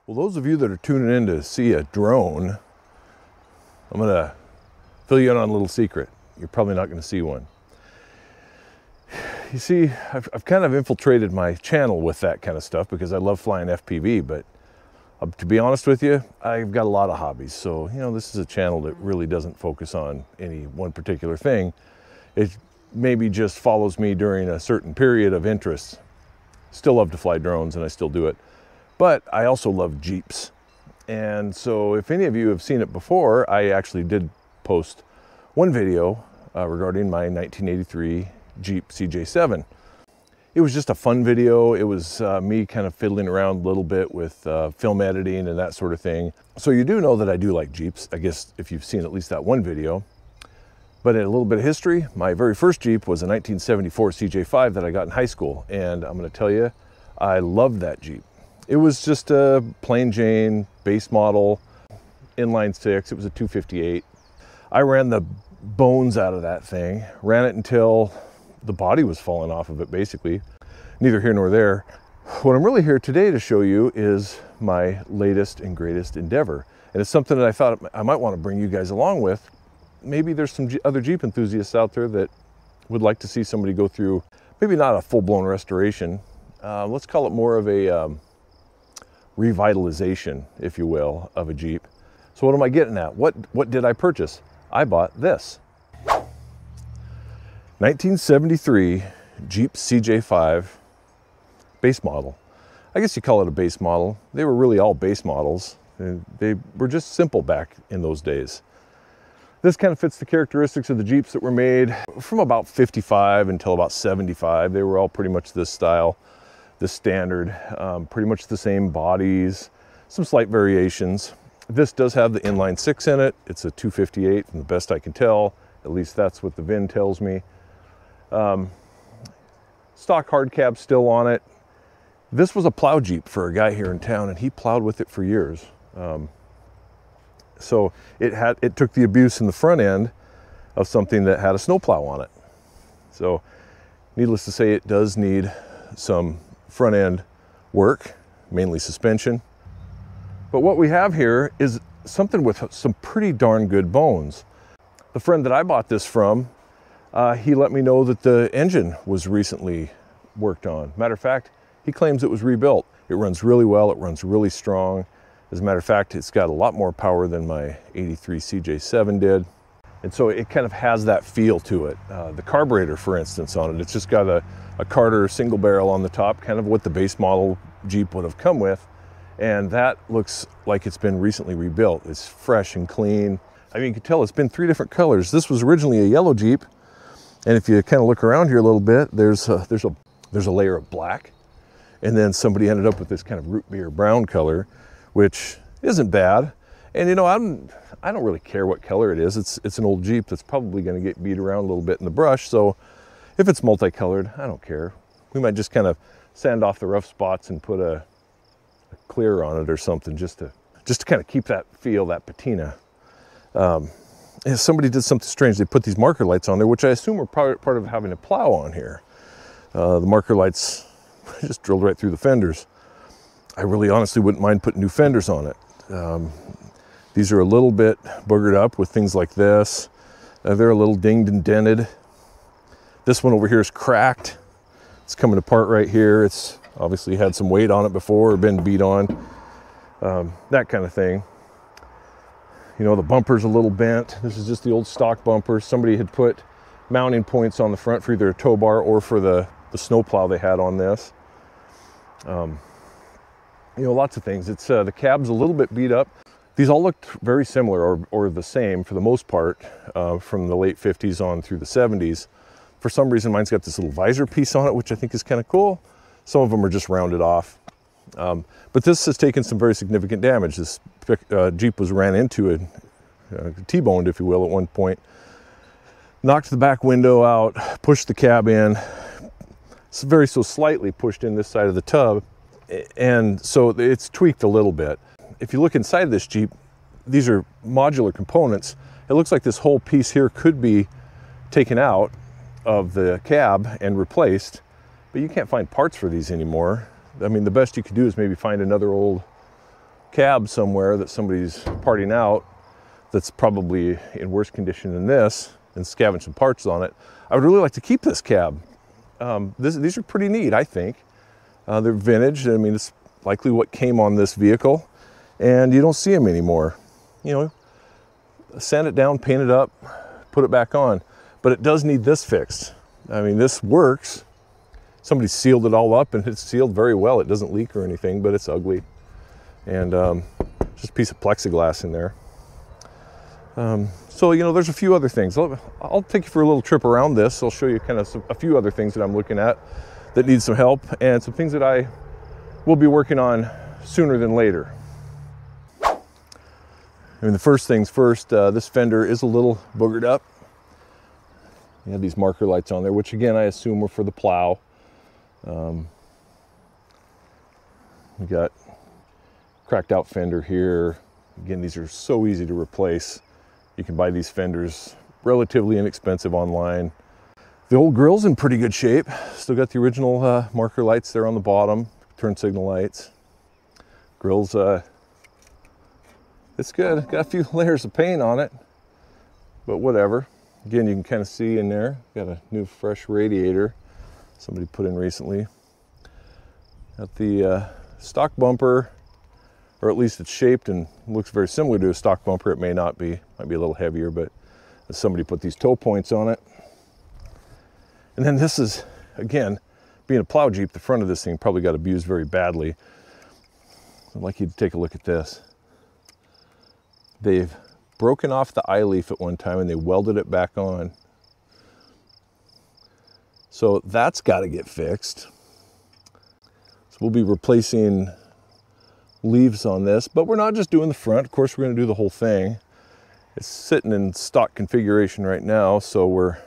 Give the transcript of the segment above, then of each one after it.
Well, those of you that are tuning in to see a drone, I'm going to fill you in on a little secret. You're probably not going to see one. You see, I've kind of infiltrated my channel with that kind of stuff because I love flying FPV, but to be honest with you, I've got a lot of hobbies. So, this is a channel that really doesn't focus on any one particular thing. It maybe just follows me during a certain period of interest. Still love to fly drones, and I still do it. But I also love Jeeps. And so if any of you have seen it before, I actually did post one video regarding my 1983 Jeep CJ7. It was just a fun video. It was me kind of fiddling around a little bit with film editing and that sort of thing. So you do know that I do like Jeeps, I guess, if you've seen at least that one video. But in a little bit of history, my very first Jeep was a 1974 CJ5 that I got in high school. And I'm going to tell you, I loved that Jeep. It was just a plain Jane base model, inline six. It was a 258. I ran the bones out of that thing, ran it until the body was falling off of it, basically. Neither here nor there. What I'm really here today to show you is my latest and greatest endeavor. And it's something that I thought I might want to bring you guys along with. Maybe there's some other Jeep enthusiasts out there that would like to see somebody go through, maybe not a full-blown restoration. Let's call it more of a revitalization, if you will, of a Jeep. So what am I getting at? What did I purchase? I bought this 1973 Jeep CJ5 base model. I guess you call it a base model. They were really all base models. They were just simple back in those days. This kind of fits the characteristics of the Jeeps that were made from about 55 until about 75. They were all pretty much this style, this standard, pretty much the same bodies, some slight variations. This does have the inline six in it. It's a 258 from the best I can tell. At least that's what the VIN tells me. Stock hard cab still on it. This was a plow Jeep for a guy here in town, and he plowed with it for years. So it took the abuse in the front end of something that had a snowplow on it. So needless to say, it does need some front end work, mainly suspension. But what we have here is something with some pretty darn good bones. The friend that I bought this from, he let me know that the engine was recently worked on. Matter of fact, he claims it was rebuilt. It runs really well, it runs really strong. As a matter of fact, it's got a lot more power than my 83 CJ7 did. And so it kind of has that feel to it. The carburetor, for instance, on it, it's just got a Carter single barrel on the top, kind of what the base model Jeep would have come with. And that looks like it's been recently rebuilt. It's fresh and clean. I mean, you can tell it's been three different colors. This was originally a yellow Jeep. And if you kind of look around here a little bit, there's a layer of black. And then somebody ended up with this kind of root beer brown color, which isn't bad. And I don't really care what color it is. It's an old Jeep that's probably going to get beat around a little bit in the brush. So if it's multicolored, I don't care. We might just kind of sand off the rough spots and put a clear on it or something just to kind of keep that feel, that patina. Somebody did something strange. They put these marker lights on there, which I assume were part of having a plow on here. The marker lights just drilled right through the fenders. I really honestly wouldn't mind putting new fenders on it. These are a little bit boogered up with things like this. They're a little dinged and dented. This one over here is cracked. It's coming apart right here. It's obviously had some weight on it before or been beat on. That kind of thing. The bumper's a little bent. This is just the old stock bumper. Somebody had put mounting points on the front for either a tow bar or for the snowplow they had on this. Lots of things. It's the cab's a little bit beat up. These all looked very similar or the same for the most part from the late 50s on through the 70s. For some reason, mine's got this little visor piece on it, which I think is kind of cool. Some of them are just rounded off. But this has taken some very significant damage. This Jeep was ran into T-boned, if you will, at one point. Knocked the back window out, pushed the cab in. It's very so slightly pushed in this side of the tub. And so it's tweaked a little bit. If you look inside this Jeep, these are modular components. It looks like this whole piece here could be taken out of the cab and replaced, but you can't find parts for these anymore. I mean, the best you could do is maybe find another old cab somewhere that somebody's parting out that's probably in worse condition than this and scavenge some parts on it, I would really like to keep this cab. These are pretty neat, I think. They're vintage. I mean, it's likely what came on this vehicle, and you don't see them anymore. You know, sand it down, paint it up, put it back on. But it does need this fixed. I mean, this works. Somebody sealed it all up, and it's sealed very well. It doesn't leak or anything, but it's ugly. And just a piece of plexiglass in there. So, you know, there's a few other things. I'll take you for a little trip around this. I'll show you kind of a few other things that I'm looking at that need some help, and some things that I will be working on sooner than later. I mean, the first things first, this fender is a little boogered up. You have these marker lights on there, which again, I assume were for the plow. We got cracked out fender here. Again, these are so easy to replace. You can buy these fenders relatively inexpensive online. The old grill's in pretty good shape. Still got the original marker lights there on the bottom, turn signal lights. Grill's, it's good. Got a few layers of paint on it, but whatever. Again, you can kind of see in there, got a new fresh radiator somebody put in recently. Got the stock bumper, or at least it's shaped and looks very similar to a stock bumper. It may not be, might be a little heavier, but somebody put these toe points on it. And then this is, again, being a plow Jeep, the front of this thing probably got abused very badly. I'd like you to take a look at this. They've broken off the eye leaf at one time and they welded it back on. So that's got to get fixed. So we'll be replacing leaves on this, but we're not just doing the front. Of course, we're going to do the whole thing. It's sitting in stock configuration right now, so we're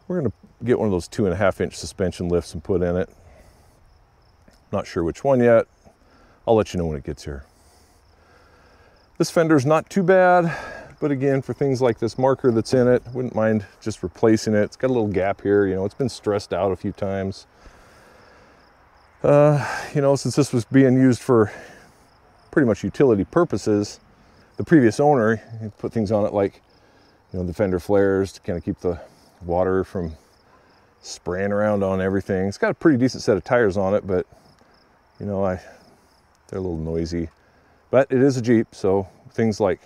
going to get one of those 2.5-inch suspension lifts and put in it. Not sure which one yet. I'll let you know when it gets here. This fender's not too bad, but again, for things like this marker that's in it, wouldn't mind just replacing it. It's got a little gap here, you know, it's been stressed out a few times. You know, since this was being used for pretty much utility purposes, the previous owner put things on it like, you know, the fender flares to kind of keep the water from spraying around on everything. It's got a pretty decent set of tires on it, but you know, they're a little noisy. But it is a Jeep, so things like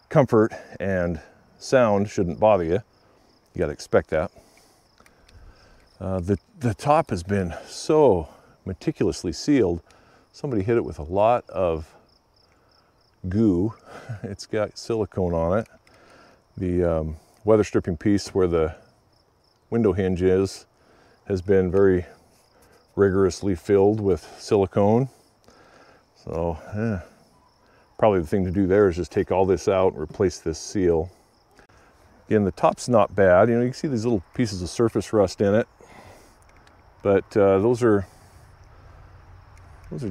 comfort and sound shouldn't bother you. You got to expect that. The top has been so meticulously sealed. Somebody hit it with a lot of goo. It's got silicone on it. The weather stripping piece where the window hinge is has been very rigorously filled with silicone. So probably the thing to do there is just take all this out and replace this seal. Again, the top's not bad. You know, you can see these little pieces of surface rust in it, but those are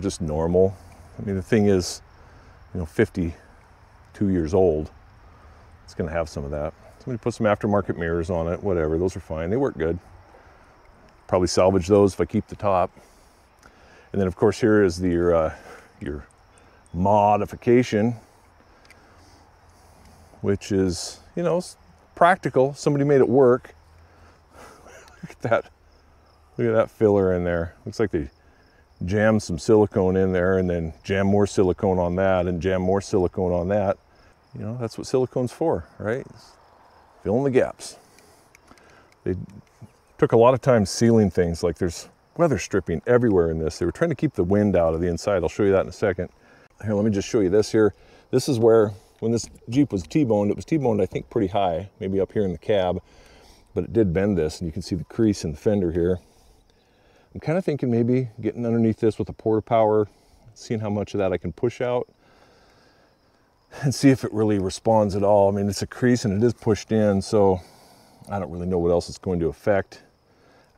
just normal. I mean, the thing is, you know, 52 years old. It's going to have some of that. Somebody put some aftermarket mirrors on it, whatever. Those are fine. They work good. Probably salvage those if I keep the top. And then, of course, here is your modification, which is, you know, practical. Somebody made it work. Look at that. Look at that filler in there. Looks like they jammed some silicone in there and then jam more silicone on that and jam more silicone on that. You know, that's what silicone's for, right? Filling the gaps. They took a lot of time sealing things. Like there's weather stripping everywhere in this. They were trying to keep the wind out of the inside. I'll show you that in a second. Here, let me just show you this here. This is where, when this Jeep was T-boned, it was T-boned, I think, pretty high, maybe up here in the cab, but it did bend this, and you can see the crease in the fender here. I'm kind of thinking maybe getting underneath this with a Porta Power, seeing how much of that I can push out and see if it really responds at all. I mean, it's a crease and it is pushed in, so I don't really know what else it's going to affect.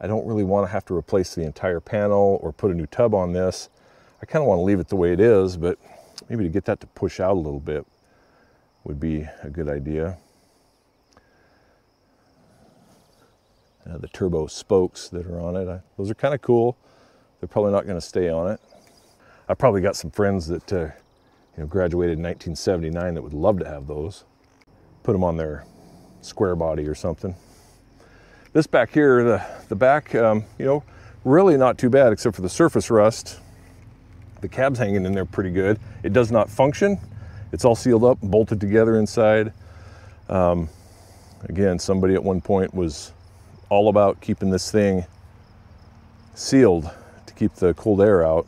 I don't really want to have to replace the entire panel or put a new tub on this. I kind of want to leave it the way it is, but maybe to get that to push out a little bit would be a good idea. The turbo spokes that are on it, those are kind of cool. They're probably not going to stay on it. I've probably got some friends that you know, graduated in 1979 that would love to have those. Put them on their square body or something. This back here, the back, you know, really not too bad except for the surface rust. The cab's hanging in there pretty good. It does not function. It's all sealed up, bolted together inside. Again, somebody at one point was all about keeping this thing sealed to keep the cold air out.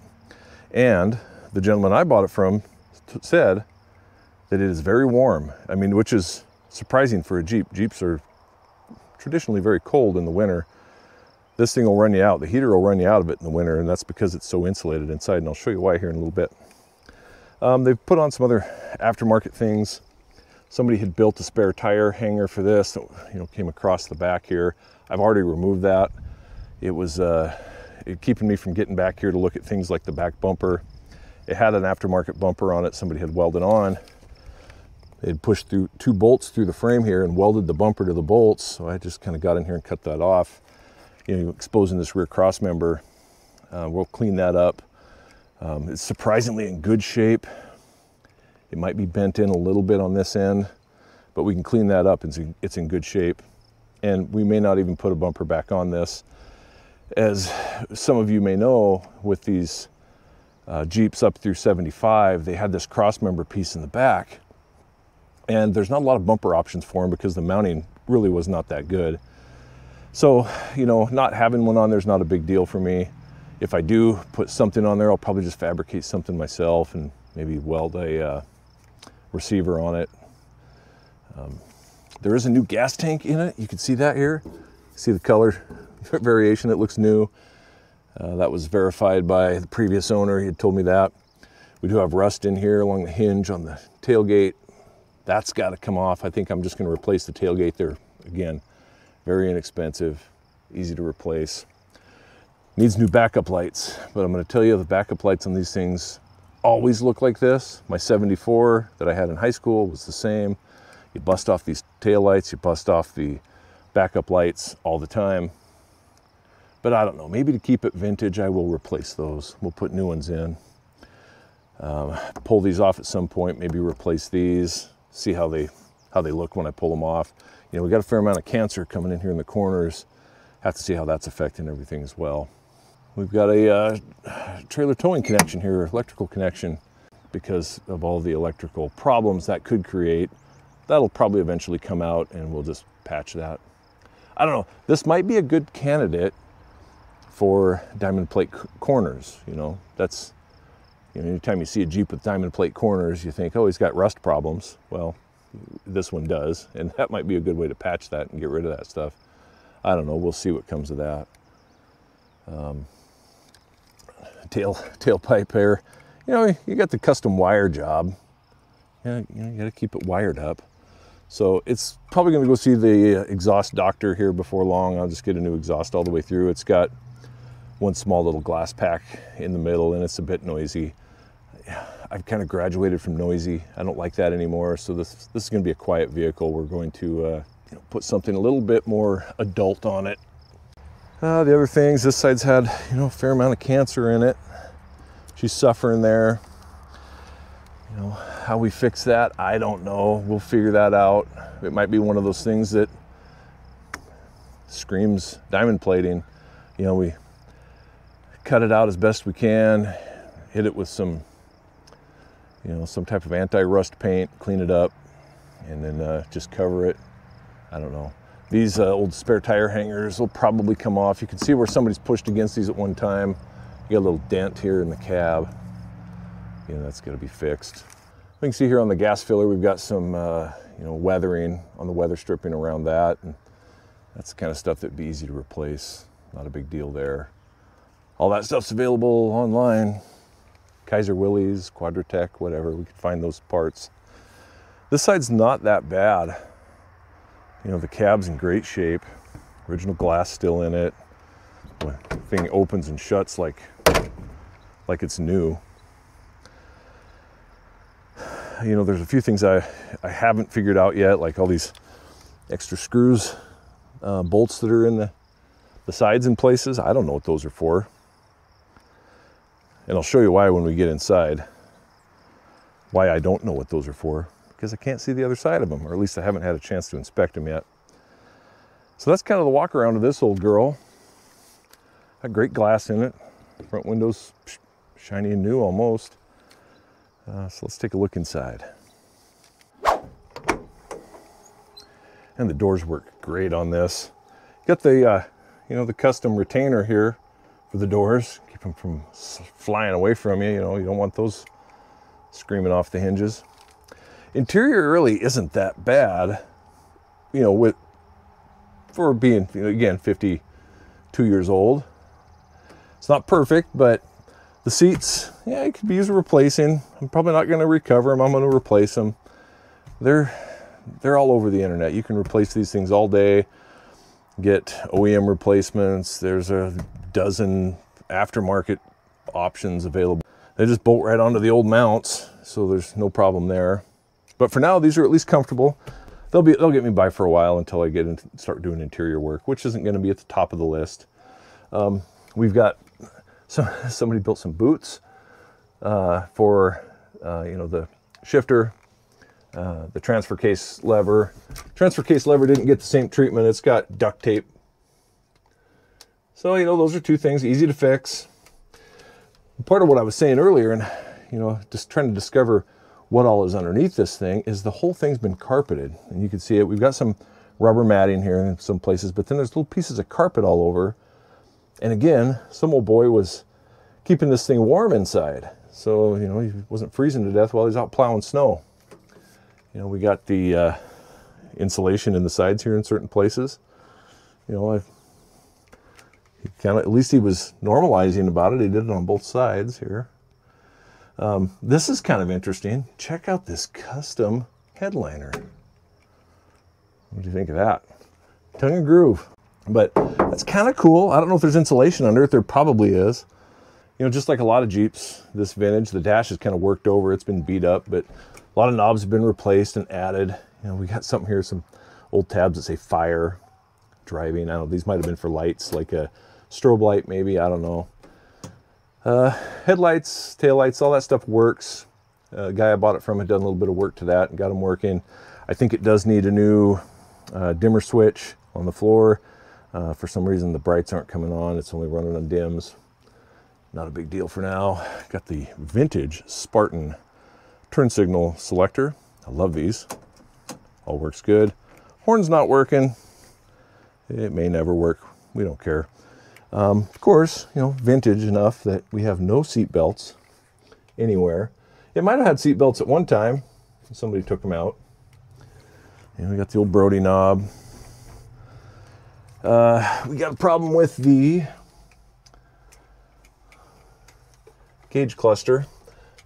And the gentleman I bought it from said that it is very warm. I mean, which is surprising for a Jeep. Jeeps are traditionally very cold in the winter. This thing will run you out. The heater will run you out of it in the winter, and that's because it's so insulated inside, and I'll show you why here in a little bit. They've put on some other aftermarket things. Somebody had built a spare tire hanger for this that, you know, came across the back here. I've already removed that. It was keeping me from getting back here to look at things like the back bumper. It had an aftermarket bumper on it somebody had welded on. They'd pushed through 2 bolts through the frame here and welded the bumper to the bolts, so I just kind of got in here and cut that off. You know, exposing this rear cross member. We'll clean that up. It's surprisingly in good shape. It might be bent in a little bit on this end, but we can clean that up. It's in good shape. And we may not even put a bumper back on this. As some of you may know, with these Jeeps up through 75, they had this cross member piece in the back. And there's not a lot of bumper options for them because the mounting really was not that good. So, you know, not having one on there is not a big deal for me. If I do put something on there, I'll probably just fabricate something myself and maybe weld a receiver on it. There is a new gas tank in it. You can see that here. See the color variation, it looks new. That was verified by the previous owner. He had told me that. We do have rust in here along the hinge on the tailgate. That's got to come off. I think I'm just going to replace the tailgate there. Again, very inexpensive, easy to replace. Needs new backup lights, but I'm going to tell you the backup lights on these things always look like this. My 74 that I had in high school was the same. You bust off these tail lights, you bust off the backup lights all the time. But I don't know, maybe to keep it vintage, I will replace those. We'll put new ones in. Pull these off at some point, maybe replace these, see how they look when I pull them off. You know, we got a fair amount of cancer coming in here in the corners. Have to see how that's affecting everything as well. We've got a trailer towing connection here, electrical connection, because of all the electrical problems that could create. That'll probably eventually come out and we'll just patch that. I don't know, this might be a good candidate for diamond plate corners. You know, that's, you know, anytime you see a Jeep with diamond plate corners, you think, oh, he's got rust problems. Well, this one does, and that might be a good way to patch that and get rid of that stuff. I don't know, we'll see what comes of that. Tailpipe here. You know, you got the custom wire job. Yeah, you know, you got to keep it wired up. So it's probably going to go see the exhaust doctor here before long. I'll just get a new exhaust all the way through. It's got one small little glass pack in the middle, and it's a bit noisy. I've kind of graduated from noisy. I don't like that anymore. So this is going to be a quiet vehicle. We're going to you know, put something a little bit more adult on it. The other things, this side's had, you know, a fair amount of cancer in it. She's suffering there. You know, how we fix that, I don't know. We'll figure that out. It might be one of those things that screams diamond plating. You know, we cut it out as best we can, hit it with some, you know, some type of anti-rust paint, clean it up, and then just cover it. I don't know. These old spare tire hangers will probably come off. You can see where somebody's pushed against these at one time. You got a little dent here in the cab. You know, that's got to be fixed. We can see here on the gas filler, we've got some, you know, weathering on the weather stripping around that. And that's the kind of stuff that'd be easy to replace. Not a big deal there. All that stuff's available online. Kaiser Willys, Quadratec, whatever. We can find those parts. This side's not that bad. You know, the cab's in great shape. Original glass still in it. The thing opens and shuts like it's new. You know, there's a few things I haven't figured out yet, like all these extra screws, bolts that are in the sides in places. I don't know what those are for. And I'll show you why when we get inside. Why I don't know what those are for, because I can't see the other side of them, or at least I haven't had a chance to inspect them yet. So that's kind of the walk around of this old girl. Got great glass in it. Front windows shiny and new almost. So let's take a look inside. And the doors work great on this. Got the, the custom retainer here for the doors. Keep them from flying away from you. You don't want those screaming off the hinges. Interior really isn't that bad, for being, again, 52 years old. It's not perfect, but the seats, yeah, it could be used replacing. I'm probably not going to recover them. I'm going to replace them. They're all over the internet. You can replace these things all day, get OEM replacements. There's a dozen aftermarket options available. They just bolt right onto the old mounts, so there's no problem there. But for now, these are at least comfortable. They'll get me by for a while until I get into start doing interior work, which isn't going to be at the top of the list. We've got somebody built some boots for the shifter, the transfer case lever. Transfer case lever didn't get the same treatment. It's got duct tape. So those are two things easy to fix. Part of what I was saying earlier, and just trying to discover what all is underneath this thing, is the whole thing's been carpeted, and you can see it. We've got some rubber matting here in some places, but then there's little pieces of carpet all over. And again, some old boy was keeping this thing warm inside, so he wasn't freezing to death while he's out plowing snow. We got the insulation in the sides here in certain places. At least he was normalizing about it. He did it on both sides here. This is kind of interesting. Check out this custom headliner. What do you think of that? Tongue and groove. But that's kind of cool. I don't know if there's insulation under it. There probably is. Just like a lot of Jeeps, this vintage, the dash is kind of worked over. It's been beat up, but a lot of knobs have been replaced and added. We got something here, some old tabs that say fire, driving. I don't know, these might have been for lights, like a strobe light maybe, I don't know. Headlights, taillights, all that stuff works. The guy I bought it from had done a little bit of work to that and got them working. I think it does need a new dimmer switch on the floor. For some reason the brights aren't coming on. It's only running on dims. Not a big deal for now. Got the vintage Spartan turn signal selector. I love these. All works good. Horn's not working. It may never work. We don't care. Of course, vintage enough that we have no seat belts anywhere. It might have had seat belts at one time. Somebody took them out. And we got the old Brody knob. We got a problem with the gauge cluster.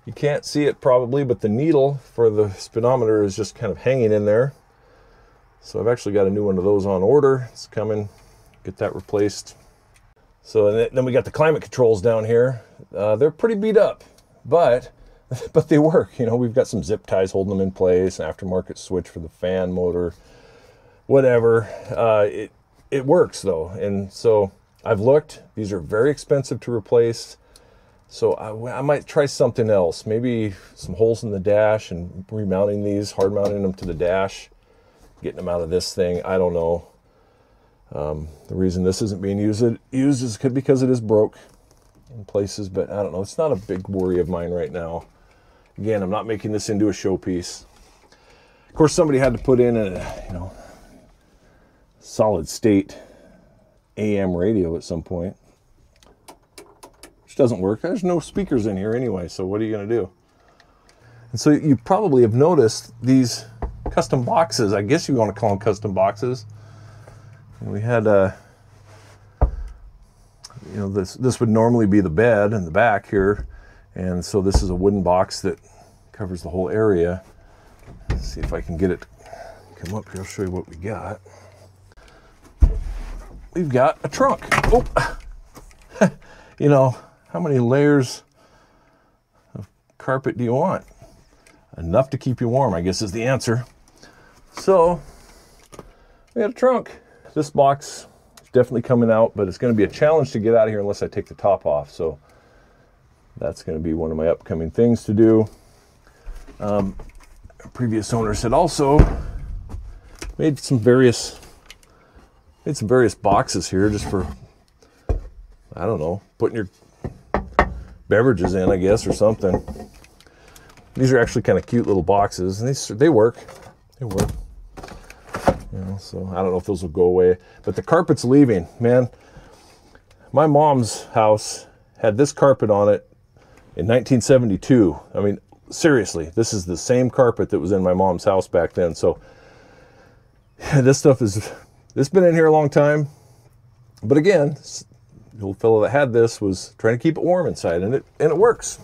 You can't see it probably, but the needle for the speedometer is just kind of hanging in there. So I've actually got a new one of those on order. It's coming. Get that replaced. So then we got the climate controls down here. They're pretty beat up, but they work. We've got some zip ties holding them in place, an aftermarket switch for the fan motor, whatever. It works though. And so I've looked. These are very expensive to replace. So I might try something else. Maybe some holes in the dash and remounting these, hard mounting them to the dash, getting them out of this thing. I don't know. The reason this isn't being used is because it is broke in places, but I don't know. It's not a big worry of mine right now. Again, I'm not making this into a showpiece. Of course, somebody had to put in a, solid state AM radio at some point, which doesn't work. There's no speakers in here anyway, so what are you going to do? And so you probably have noticed these custom boxes. I guess you want to call them custom boxes. And we had this would normally be the bed in the back here, and so this is a wooden box that covers the whole area. Let's see if I can get it to come up here. I'll show you what we got. We've got a trunk. Oh, how many layers of carpet do you want? Enough to keep you warm, I guess, is the answer. So we got a trunk. This box is definitely coming out, but it's going to be a challenge to get out of here unless I take the top off. So That's going to be one of my upcoming things to do. Previous owners had also made some various boxes here just for, I don't know, putting your beverages in, I guess, or something. These are actually kind of cute little boxes, and they work. They work. You know, so I don't know if those will go away, but the carpet's leaving, man. My mom's house had this carpet on it in 1972. I mean, seriously, this is the same carpet that was in my mom's house back then. So yeah, this been in here a long time. But again, the old fellow that had this was trying to keep it warm inside, and it works.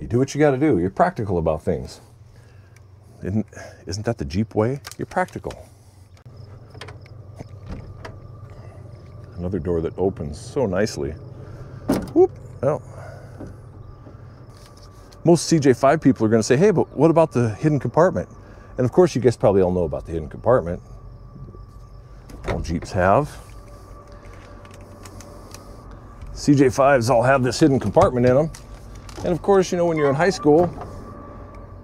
You do what you got to do. You're practical about things. Isn't that the Jeep way? You're practical. Another door that opens so nicely. Whoop. Well, most CJ5 people are going to say, hey, but what about the hidden compartment? And of course, you guys probably all know about the hidden compartment. All Jeeps have. CJ5s all have this hidden compartment in them. And of course, you know, when you're in high school,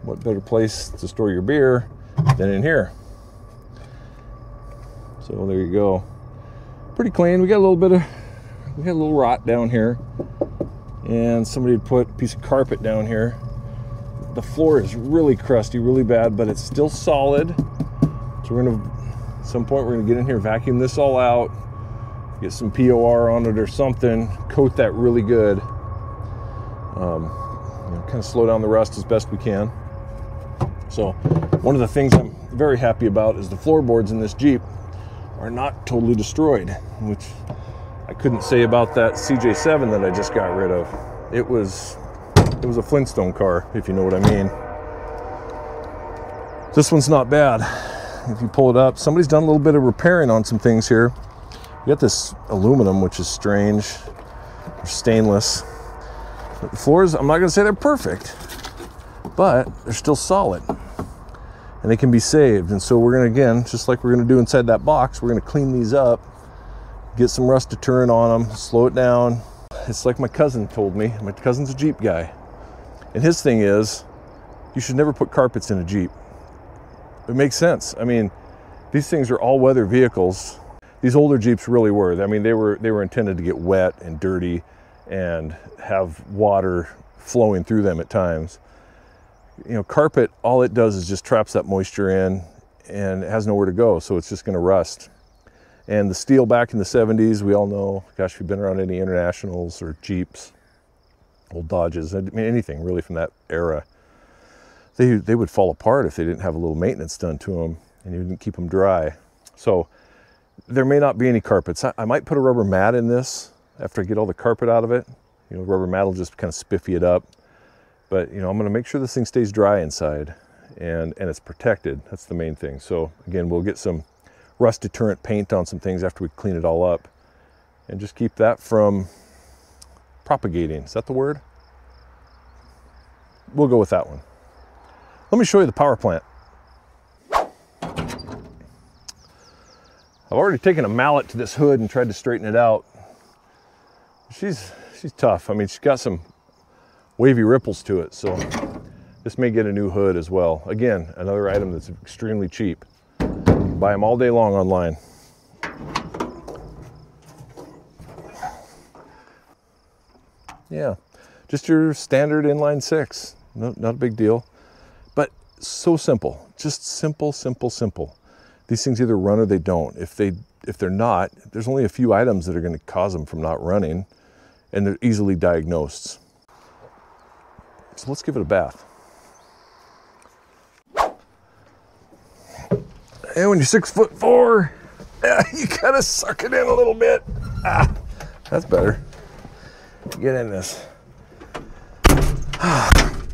what better place to store your beer than in here? So there you go. Pretty clean. We got a little rot down here, and somebody had put a piece of carpet down here. The floor is really crusty, really bad, but it's still solid. So we're gonna, at some point, we're gonna get in here, vacuum this all out, get some POR on it or something, coat that really good. You know, kind of slow down the rust as best we can. So one of the things I'm very happy about is the floorboards in this Jeep are not totally destroyed, which I couldn't say about that CJ7 that I just got rid of. It was a Flintstone car, if you know what I mean. This one's not bad. If you pull it up, somebody's done a little bit of repairing on some things here. You got this aluminum, which is strange, or stainless. But the floors, I'm not gonna say they're perfect, but they're still solid. And they can be saved. And so we're gonna, again, just like we're gonna do inside that box, we're gonna clean these up, get some rust deterrent on them, slow it down. It's like my cousin told me. My cousin's a Jeep guy. And his thing is, you should never put carpets in a Jeep. It makes sense. I mean, these things are all-weather vehicles. These older Jeeps really were. I mean, they were intended to get wet and dirty and have water flowing through them at times. You know, carpet, all it does is just traps that moisture in, and it has nowhere to go, so it's just gonna rust. And the steel back in the 70s, we all know, gosh, if you've been around any Internationals or Jeeps, old Dodges, I mean, anything really from that era, they would fall apart if they didn't have a little maintenance done to them and you didn't keep them dry. So there may not be any carpets. I might put a rubber mat in this after I get all the carpet out of it. You know, rubber mat will just kind of spiffy it up. But, you know, I'm gonna make sure this thing stays dry inside and it's protected. That's the main thing. So again, we'll get some rust deterrent paint on some things after we clean it all up and just keep that from propagating. Is that the word? We'll go with that one. Let me show you the power plant. I've already taken a mallet to this hood and tried to straighten it out. She's tough. I mean, she's got some wavy ripples to it, so this may get a new hood as well. Again, another item that's extremely cheap. You can buy them all day long online. Yeah, just your standard inline six. Not a big deal, but so simple. Just simple, simple, simple. These things either run or they don't. If they're not, there's only a few items that are going to cause them from not running, and they're easily diagnosed. So let's give it a bath. And when you're 6'4", you gotta suck it in a little bit. That's better. Get in this.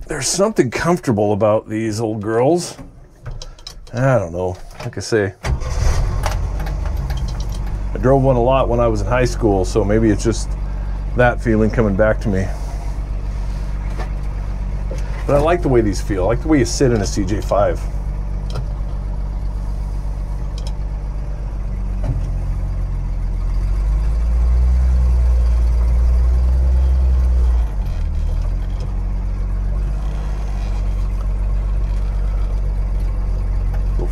There's something comfortable about these old girls. I don't know. Like I say, I drove one a lot when I was in high school, so maybe it's just that feeling coming back to me. But I like the way these feel. I like the way you sit in a CJ5.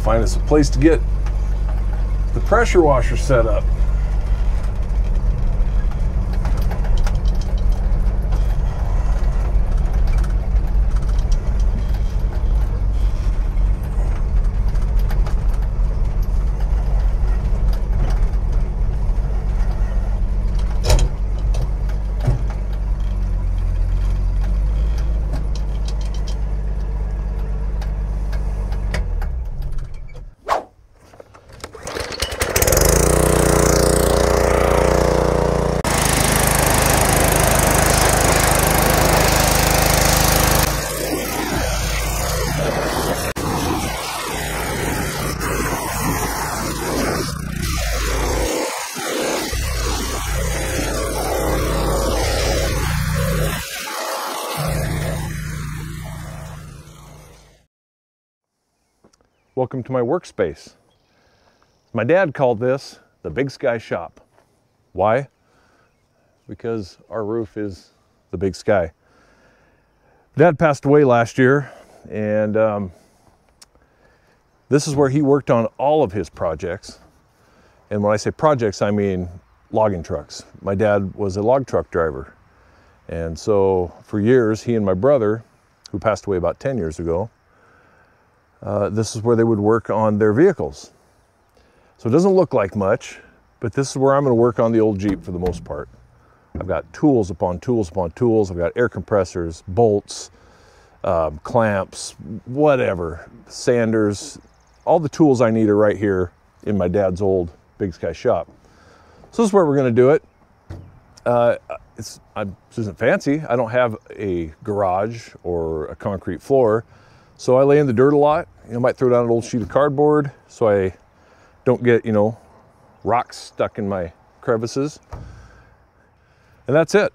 find us a place to get the pressure washer set up. Welcome to my workspace. My dad called this the Big Sky Shop. Why? Because our roof is the big sky. Dad passed away last year, and this is where he worked on all of his projects. And when I say projects, I mean logging trucks. My dad was a log truck driver. And so for years, he and my brother, who passed away about 10 years ago, this is where they would work on their vehicles. So it doesn't look like much, but this is where I'm going to work on the old Jeep for the most part. I've got tools upon tools upon tools. I've got air compressors, bolts, clamps, whatever, sanders. All the tools I need are right here in my dad's old Big Sky shop. So this is where we're going to do it. This isn't fancy. I don't have a garage or a concrete floor. So I lay in the dirt a lot. Might throw down an old sheet of cardboard so I don't get, rocks stuck in my crevices. And that's it.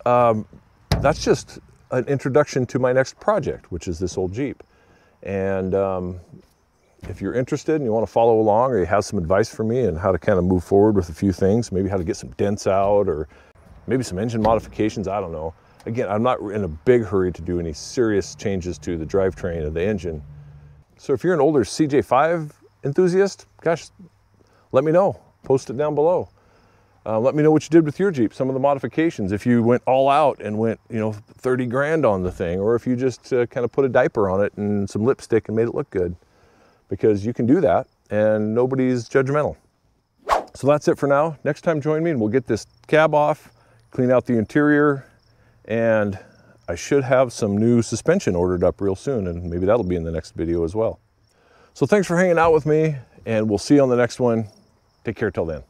That's just an introduction to my next project, which is this old Jeep. And if you're interested and you want to follow along, or you have some advice for me on how to kind of move forward with a few things, maybe how to get some dents out, or maybe some engine modifications, I don't know. Again, I'm not in a big hurry to do any serious changes to the drivetrain of the engine. So if you're an older CJ5 enthusiast, gosh, let me know. Post it down below. Let me know what you did with your Jeep, some of the modifications. If you went all out and went, 30 grand on the thing, or if you just kind of put a diaper on it and some lipstick and made it look good. Because you can do that and nobody's judgmental. So that's it for now. Next time join me and we'll get this cab off, clean out the interior, and I should have some new suspension ordered up real soon, and maybe that'll be in the next video as well. So thanks for hanging out with me, and we'll see you on the next one. Take care till then.